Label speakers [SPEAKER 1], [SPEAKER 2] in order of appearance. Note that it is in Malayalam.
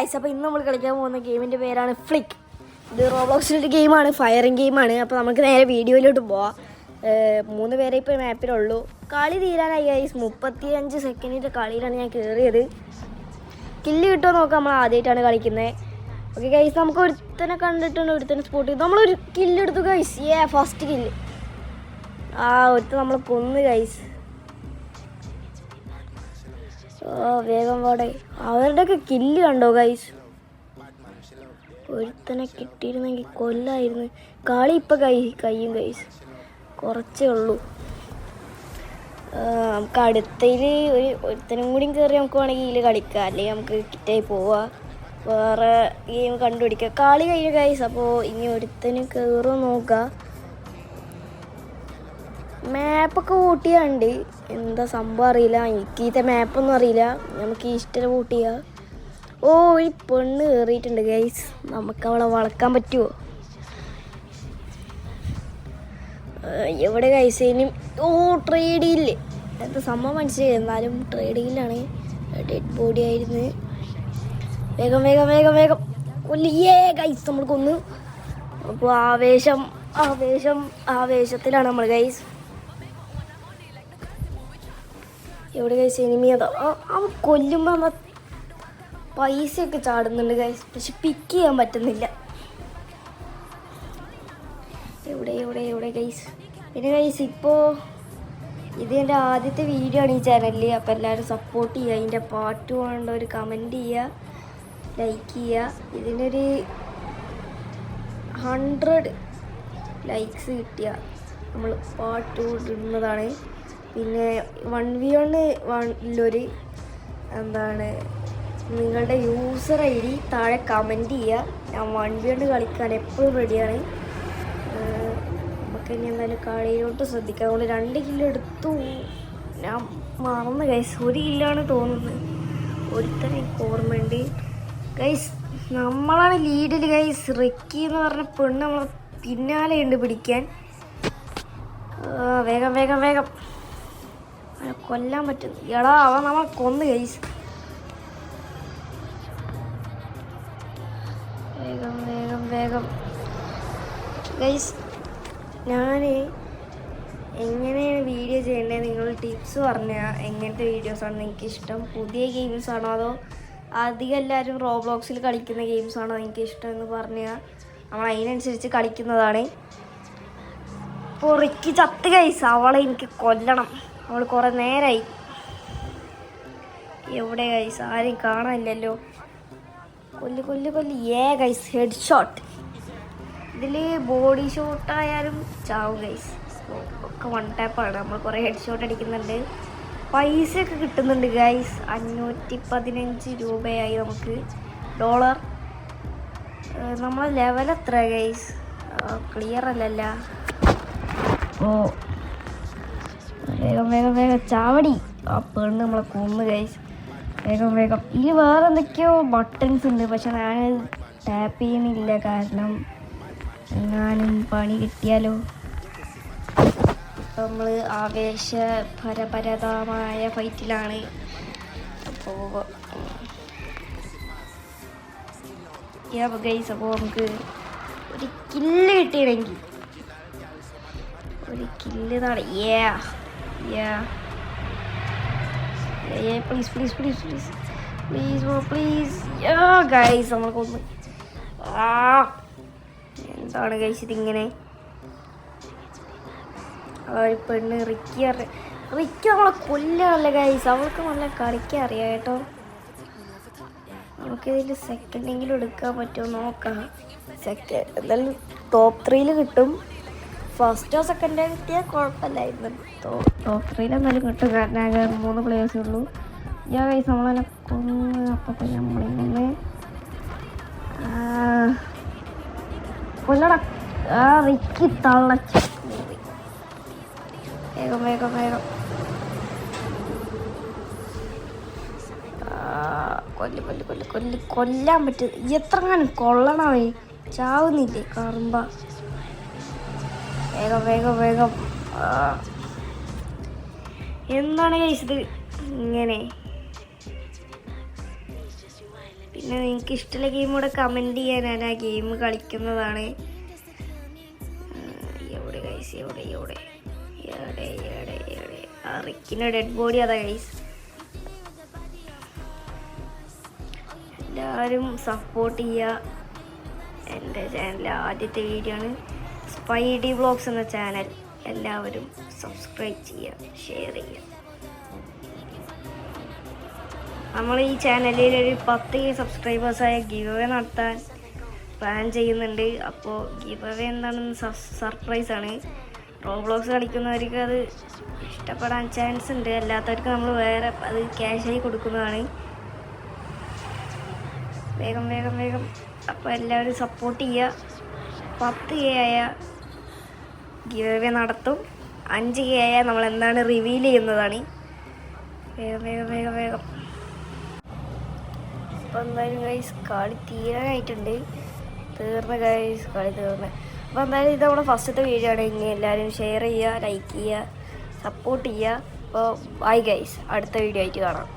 [SPEAKER 1] ഗൈസ്, അപ്പോൾ ഇന്ന് നമ്മൾ കളിക്കാൻ പോകുന്ന ഗെയിമിൻ്റെ പേരാണ് ഫ്ലിക്ക്. ഇത് റോബ്ലോക്സിൻ്റെ ഗെയിമാണ്, ഫയറിംഗ് ഗെയിമാണ്. അപ്പോൾ നമുക്ക് നേരെ വീഡിയോയിലോട്ട് പോവാം. 3 പേരെ ഇപ്പോൾ മാപ്പിലുള്ളൂ. കളി തീരാനായി ഗൈസ്. 35 സെക്കൻഡിൻ്റെ കളിയിലാണ് ഞാൻ കയറിയത്. കില്ല് കിട്ടുമോ നോക്കാം. നമ്മൾ ആദ്യമായിട്ടാണ് കളിക്കുന്നത്. ഓക്കെ ഗൈസ്, നമുക്ക് ഒരുത്തനെ കണ്ടിട്ടുണ്ട്, ഒരുത്തനെ സ്പോട്ട് ചെയ്തു. നമ്മളൊരു കില്ലെടുത്തു ഗൈസ്. First kill. ഒരുത്തൻ നമ്മൾ കൊന്ന് ഗൈസ്. വേഗം പാടെ. അവരുടെയൊക്കെ കില്ല് കണ്ടോ ഗൈസ്. ഒരുത്തനെ കിട്ടിയിരുന്നെങ്കിൽ കൊല്ലായിരുന്നു. കളി ഇപ്പം കഴിയും ഗൈസ്, കുറച്ചേ ഉള്ളൂ. നമുക്ക് അടുത്തതിൽ ഒരുത്തനും കൂടിയും കയറി നമുക്ക് വേണമെങ്കിൽ ഇതിൽ കളിക്കാം, അല്ലെങ്കിൽ നമുക്ക് കിറ്റായി പോവാം, വേറെ ഗെയിം കണ്ടുപിടിക്കാം. കളി കഴിഞ്ഞു ഗൈസ്. അപ്പോൾ ഇനി ഒരുത്തന് കയറുമോ നോക്കാം. മാപ്പൊക്കെ വോട്ട് ചെയ്യാണ്ട്, എന്താ സംഭവം അറിയില്ല. എനിക്ക് ഇത്തെ മാപ്പൊന്നും അറിയില്ല. നമുക്ക് ഇഷ്ടം വോട്ട് ചെയ്യാം. ഒരു പെണ്ണ് കയറിയിട്ടുണ്ട് ഗൈസ്. നമുക്ക് അവളെ വളക്കാൻ പറ്റുമോ? എവിടെ ഗൈസ്? ഇനി ട്രേഡ് ഡീലിൽ എന്താ സംഭവം മനസ്സിലായി. എന്നാലും ട്രേഡ് ഡീലാണ്. ഡെഡ് ബോഡി ആയിരുന്നു. വേഗം വേഗം വേഗം വേഗം കൊല്ലിയേ ഗൈസ്. നമ്മൾ കൊന്നു. അപ്പോൾ ആവേശത്തിലാണ് നമ്മൾ ഗൈസ്. എവിടെ ഗൈസ് എനിമി? അതാ അവൻ കൊല്ലുമ്പോൾ നമ്മൾ പൈസയൊക്കെ ചാടുന്നുണ്ട് ഗൈസ്, പക്ഷെ പിക്ക് ചെയ്യാൻ പറ്റുന്നില്ല. എവിടെ ഗൈസ്? പിന്നെ ഗൈസ്, ഇപ്പോൾ ഇത് എൻ്റെ ആദ്യത്തെ വീഡിയോ ആണ് ഈ ചാനലിൽ. അപ്പോൾ എല്ലാവരും സപ്പോർട്ട് ചെയ്യുക. ഇതിൻ്റെ പാർട്ട് വേണ്ട ഒരു കമൻറ്റ് ചെയ്യുക, ലൈക്ക് ചെയ്യുക. ഇതിനൊരു 100 ലൈക്സ് കിട്ടിയാൽ നമ്മൾ പാർട്ട് ഇടുന്നതാണ്. പിന്നെ 1v1 എന്താണ് നിങ്ങളുടെ യൂസർ ID താഴെ കമൻറ്റ് ചെയ്യുക. ഞാൻ 1v1 കളിക്കാൻ എപ്പോഴും റെഡിയാണ്. നമുക്ക് ഇനി എന്തായാലും കളിയിലോട്ട് ശ്രദ്ധിക്കാം. അതുകൊണ്ട് 2 കില്ല് എടുത്തു. ഞാൻ മറന്ന് ഗൈസ്. 1 കില്ലാണ് തോന്നുന്നത്. ഒരുത്തനെ ഓർമ്മയുണ്ട് ഗൈസ്. നമ്മളാണ് ലീഡിൽ ഗൈസ്. റിക്കി എന്ന് പറഞ്ഞ പെണ്ണ് നമ്മളെ പിന്നാലെ ഉണ്ട് പിടിക്കാൻ. വേഗം വേഗം വേഗം കൊല്ലാൻ പറ്റും. എടാ അവൻ നമ്മളെ കൊന്ന് ഗൈസ്. വേഗം വേഗം വേഗം ഗൈസ്. ഞാൻ എങ്ങനെയാണ് വീഡിയോ ചെയ്യേണ്ടത് നിങ്ങൾ ടിപ്സ് പറഞ്ഞാൽ. എങ്ങനത്തെ വീഡിയോസാണ് നിങ്ങൾക്ക് ഇഷ്ടം? പുതിയ ഗെയിംസാണോ അതോ അധികം എല്ലാവരും റോബ്ലോക്സിൽ കളിക്കുന്ന ഗെയിംസാണോ എനിക്ക് ഇഷ്ടം എന്ന് പറഞ്ഞാൽ നമ്മൾ അതിനനുസരിച്ച് കളിക്കുന്നതാണ്. ഇപ്പോൾ റിക്കി ചത്ത് ഗൈസ്. അവളെ എനിക്ക് കൊല്ലണം. അവൾ കുറേ നേരമായി. എവിടെ ഗൈസ്? ആരും കാണാനില്ലല്ലോ. കൊല്ല് ഗൈസ്. Head shot. ഇതിൽ ബോഡി ഷോട്ടായാലും ചാവും ഗൈസ്. ഒക്കെ 1 ടാപ്പാണ്. നമ്മൾ കുറേ ഹെഡ് ഷോട്ട് അടിക്കുന്നുണ്ട്. പൈസയൊക്കെ കിട്ടുന്നുണ്ട് ഗൈസ്. 515 രൂപയായി നമുക്ക് $. നമ്മളെ ലെവൽ എത്ര ഗൈസ്? ക്ലിയർ അല്ലല്ല. വേഗം വേഗം വേഗം ചാവടി. ആ പെണ്ണ് നമ്മളെ കൊന്ന് ഗൈസ്. വേഗം വേഗം. ഇനി വേറെ എന്തൊക്കെയോ ബട്ടൺസ് ഉണ്ട്, പക്ഷെ ഞാൻ ടാപ്പ് ചെയ്യുന്നില്ല. കാരണം എങ്ങാനും പണി കിട്ടിയാലോ. നമ്മൾ ആവേശപരമായ ഫൈറ്റിലാണ്. അപ്പോൾ ഗൈസ്, അപ്പോൾ നമുക്ക് ഒരു കില്ല് കിട്ടിയില്ലെങ്കിൽ ഒരു കില്ല് ഇതാണ്. Please guys. നമ്മൾ കൊന്ന്. എന്താണ് ഗൈസ് ഇതിങ്ങനെ? ഒരു പെണ്ണ് റിക്കി നമ്മളെ കൊല്ലാണല്ലേ ഗൈസ്. അവൾക്ക് നല്ല കളിക്കാൻ അറിയാം കേട്ടോ. നമുക്കിതിൽ സെക്കൻഡെങ്കിലും എടുക്കാൻ പറ്റുമോ നോക്കാം. എന്തായാലും ടോപ്പ് 3 കിട്ടും. ഫസ്റ്റോ സെക്കൻഡോ കിട്ടിയാൽ കുഴപ്പമില്ലായിരുന്നു. ടോപ്പ് 3 എന്തായാലും കിട്ടും. കാരണം ആകെ 3 പ്ലേയേഴ്സേ ഉള്ളൂ. ഗൈസ് നമ്മളെ കൊന്ന്. അപ്പം നമ്മളിങ്ങനെ കൊല്ലട. റിക്കി തള്ളച്ച്. വേഗം വേഗം വേഗം കൊല്ലാൻ പറ്റും. എത്രങ്ങാനും കൊള്ളണമേ. ചാവുന്നില്ലേ കറുമ്പ. വേഗം വേഗം വേഗം. എന്താണ് ഗൈസ് ഇത് ഇങ്ങനെ? പിന്നെ നിങ്ങൾക്ക് ഇഷ്ടമുള്ള ഗെയിം കൂടെ കമൻറ്റ് ചെയ്യാൻ ഞാൻ ആ ഗെയിം കളിക്കുന്നതാണ്. എവിടെ ഗൈസ്, എവിടെ ആ റിക്കിൻ്റെ ഡെഡ് ബോഡി അതാ ഗൈസ്. എല്ലാവരും സപ്പോർട്ട് ചെയ്യുക. എൻ്റെ ചാനലിലെ ആദ്യത്തെ വീഡിയോ ആണ് സ്പൈഡി വ്ളോഗ്സ് എന്ന ചാനൽ. എല്ലാവരും സബ്സ്ക്രൈബ് ചെയ്യുക, ഷെയർ ചെയ്യുക. നമ്മൾ ഈ ചാനലിൽ ഒരു 10 സബ്സ്ക്രൈബേഴ്സായ ഗിവ് അവേ നടത്താൻ പ്ലാൻ ചെയ്യുന്നുണ്ട്. അപ്പോൾ ഗിവ് അവേ എന്താണെന്ന് സർപ്രൈസാണ്. റോബ്ലോക്സ് കളിക്കുന്നവർക്ക് അത് ഇഷ്ടപ്പെടാൻ ചാൻസ് ഉണ്ട്, അല്ലാത്തവർക്ക് നമ്മൾ വേറെ അത് ക്യാഷായി കൊടുക്കുന്നതാണ്. വേഗം അപ്പോൾ എല്ലാവരും സപ്പോർട്ട് ചെയ്യുക. 10K ആയ ഗിവ് അവേ നടത്തും. 5K ആയ നമ്മൾ എന്താണ് റിവീൽ ചെയ്യുന്നതാണ്. വേഗം. അപ്പോൾ എന്തായാലും ഗൈസ് കളി തീരാനായിട്ടുണ്ട്. കളി തീർന്ന്. അപ്പോൾ എന്തായാലും ഇത് നമ്മുടെ ഫസ്റ്റത്തെ വീഡിയോ ആണ്. ഇനി എല്ലാവരും ഷെയർ ചെയ്യുക, ലൈക്ക് ചെയ്യുക, സപ്പോർട്ട് ചെയ്യുക. അപ്പോൾ ബൈ ഗൈസ്, അടുത്ത വീഡിയോ ആയിട്ട് കാണാം.